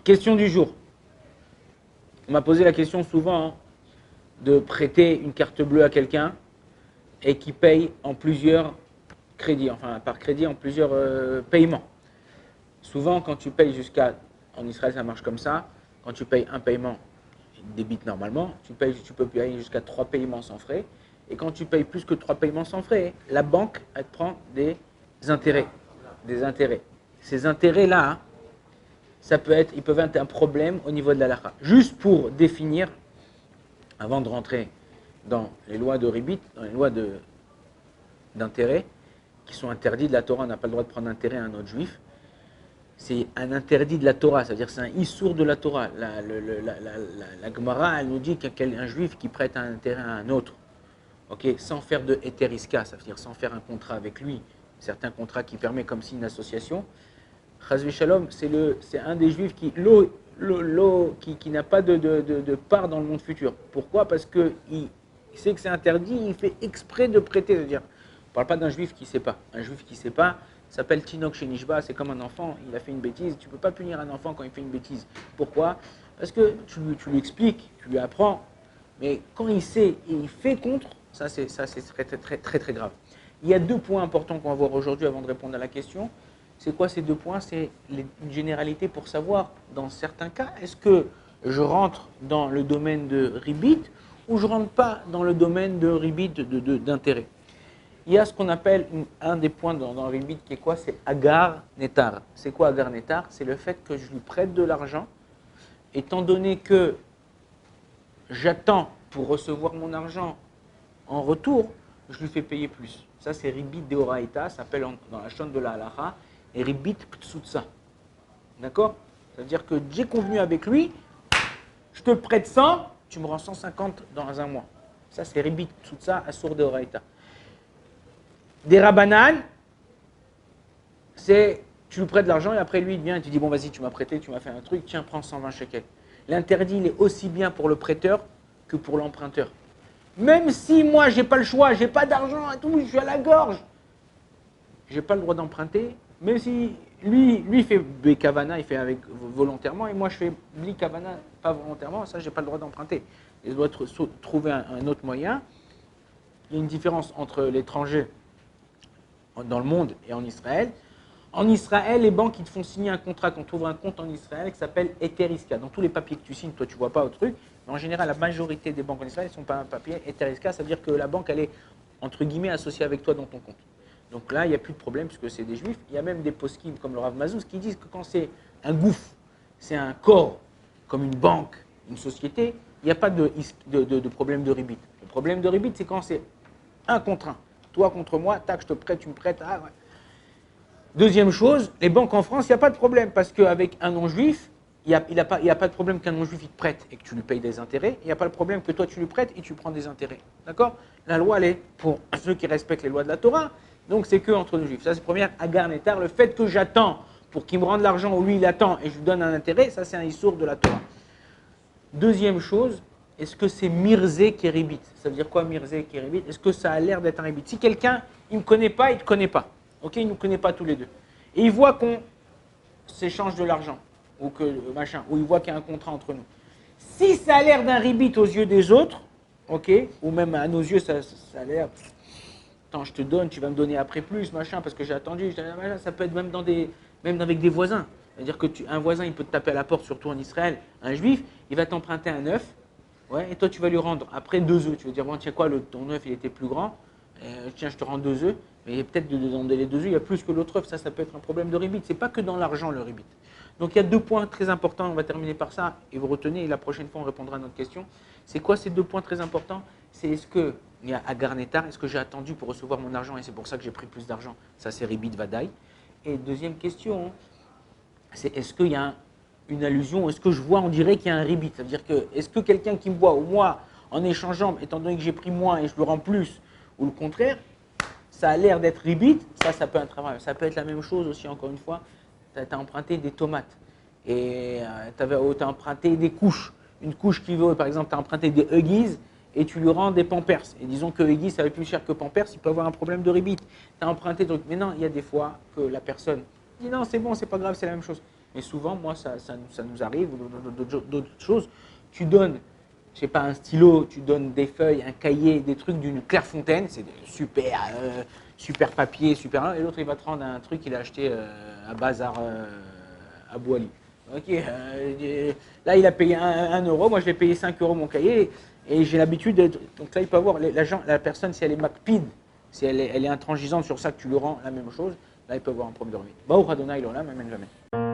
Question du jour. On m'a posé la question souvent de prêter une carte bleue à quelqu'un et qui paye en plusieurs crédits, enfin par crédit en plusieurs paiements. Souvent, quand tu payes en Israël ça marche comme ça, quand tu payes un paiement, il débite normalement, tu peux payer jusqu'à 3 paiements sans frais. Et quand tu payes plus que 3 paiements sans frais, la banque, elle te prend des intérêts. Ces intérêts-là, ils peuvent être un problème au niveau de la halakha. Juste pour définir, avant de rentrer dans les lois de ribit, dans les lois d'intérêt, qui sont interdits de la Torah, on n'a pas le droit de prendre intérêt à un autre juif. C'est un interdit de la Torah, c'est-à-dire c'est un issour de la Torah. La Gemara, elle nous dit qu'un juif qui prête un intérêt à un autre, okay, sans faire de héteriska, ça veut dire sans faire un contrat avec lui, certains contrats qui permettent comme si une association, Chazvé Shalom, c'est un des juifs qui n'a pas de part dans le monde futur. Pourquoi? Parce qu'il sait que c'est interdit, il fait exprès de prêter. C'est-à-dire, on ne parle pas d'un juif qui ne sait pas. Un juif qui ne sait pas s'appelle Tinok Shenishba, c'est comme un enfant, il a fait une bêtise. Tu ne peux pas punir un enfant quand il fait une bêtise. Pourquoi? Parce que tu lui expliques, tu lui apprends, mais quand il sait et il fait contre, ça c'est très grave. Il y a 2 points importants qu'on va voir aujourd'hui avant de répondre à la question. C'est quoi ces 2 points? C'est une généralité pour savoir, dans certains cas, est-ce que je rentre dans le domaine de ribit ou je ne rentre pas dans le domaine de ribit d'intérêt. Il y a ce qu'on appelle un des points dans le ribit qui est quoi? C'est agar netar. C'est quoi agar netar? C'est le fait que je lui prête de l'argent, étant donné que j'attends pour recevoir mon argent en retour, je lui fais payer plus. Ça c'est ribit deoraita, ça s'appelle dans la chaîne de la halacha, et ribit ptsutsa. D'accord? C'est-à-dire que j'ai convenu avec lui, je te prête 100, tu me rends 150 dans un mois. Ça, c'est ribit ptsutsa, assour de oraita. Des rabanan, c'est tu lui prêtes de l'argent et après lui il vient et tu dis bon vas-y tu m'as prêté, tu m'as fait un truc, tiens prends 120 shekels. L'interdit il est aussi bien pour le prêteur que pour l'emprunteur. Même si moi j'ai pas le choix, j'ai pas d'argent et tout, je suis à la gorge, j'ai pas le droit d'emprunter. Même si lui fait Bekavana, il fait avec volontairement, et moi je fais Bli Kavana, pas volontairement, ça j'ai pas le droit d'emprunter. Il doit trouver un autre moyen. Il y a une différence entre l'étranger dans le monde et en Israël. En Israël, les banques ils te font signer un contrat quand tu ouvres un compte en Israël qui s'appelle Eteriska. Dans tous les papiers que tu signes, toi tu vois pas au truc, mais en général la majorité des banques en Israël ne sont pas un papier Eteriska, ça veut dire que la banque elle est entre guillemets associée avec toi dans ton compte. Donc là, il n'y a plus de problème puisque c'est des juifs. Il y a même des poskim comme le Rav Mazouz qui disent que quand c'est un gouffre, c'est un corps, comme une banque, une société, il n'y a pas de problème de ribit. Le problème de ribit, c'est quand c'est un contre un. Toi contre moi, tac, je te prête, tu me prêtes. Ah, ouais. Deuxième chose, les banques en France, il n'y a pas de problème parce qu'avec un non-juif, il n'y a pas de problème qu'un non-juif il te prête et que tu lui payes des intérêts. Il n'y a pas le problème que toi tu lui prêtes et tu prends des intérêts. D'accord? La loi, elle est pour ceux qui respectent les lois de la Torah. Donc c'est que entre nous juifs. Ça c'est première agar netar, le fait que j'attends pour qu'il me rende l'argent ou lui il attend et je lui donne un intérêt, ça c'est un issour de la Torah. Deuxième chose, est-ce que c'est mirzé qui est ribit? Ça veut dire quoi mirzé qui est ribit? Est-ce que ça a l'air d'être un ribit? Si quelqu'un, il ne me connaît pas, il ne te connaît pas. Ok, il ne nous connaît pas tous les deux. Et il voit qu'on s'échange de l'argent, ou que machin, ou il voit qu'il y a un contrat entre nous. Si ça a l'air d'un ribit aux yeux des autres, ok, ou même à nos yeux ça a l'air... Attends, je te donne, tu vas me donner après plus, machin, parce que j'ai attendu. Ça peut être même avec des voisins. C'est-à-dire qu'un voisin, il peut te taper à la porte, surtout en Israël, un juif, il va t'emprunter un œuf, ouais, et toi, tu vas lui rendre après 2 œufs. Tu vas dire, bon, tiens quoi, ton œuf, il était plus grand, tiens, je te rends 2 œufs, mais peut-être dans les 2 œufs, il y a plus que l'autre œuf, ça peut être un problème de ribit. C'est pas que dans l'argent, le ribit. Donc, il y a 2 points très importants, on va terminer par ça, et vous retenez, et la prochaine fois, on répondra à notre question. C'est quoi ces 2 points très importants? C'est est-ce que il y a agar netar, est-ce que j'ai attendu pour recevoir mon argent et c'est pour ça que j'ai pris plus d'argent? Ça, c'est ribit vadaï. Et deuxième question, c'est est-ce qu'il y a une allusion, est-ce que je vois, on dirait qu'il y a un ribit? Ça veut dire que, est-ce que quelqu'un qui me voit, ou moi, en échangeant, étant donné que j'ai pris moins et je le rends plus, ou le contraire, ça a l'air d'être ribit, ça peut être un travail. Ça peut être la même chose aussi, encore une fois, tu as emprunté des tomates et tu as emprunté des couches. Une couche qui vaut, par exemple, tu as emprunté des Huggies, et tu lui rends des Pampers. Et disons que Huggies, ça va être plus cher que Pampers, il peut avoir un problème de ribit. Tu as emprunté, donc, mais non, il y a des fois que la personne dit non, c'est bon, c'est pas grave, c'est la même chose. Mais souvent, moi, ça nous arrive, ou d'autres choses. Tu donnes, je sais pas, un stylo, tu donnes des feuilles, un cahier, des trucs d'une Clairefontaine, c'est super, super papier, super. Et l'autre, il va te rendre un truc qu'il a acheté à Bazar à Boali. Ok, là, il a payé 1 euro, moi, je l'ai payé 5 euros mon cahier. Et j'ai l'habitude d'être. Donc là, il peut avoir la personne, si elle est MacPid, si elle est intransigeante sur ça, que tu lui rends la même chose, là, il peut avoir un problème de revue. Baruch Adonai l'olam, amen jamais.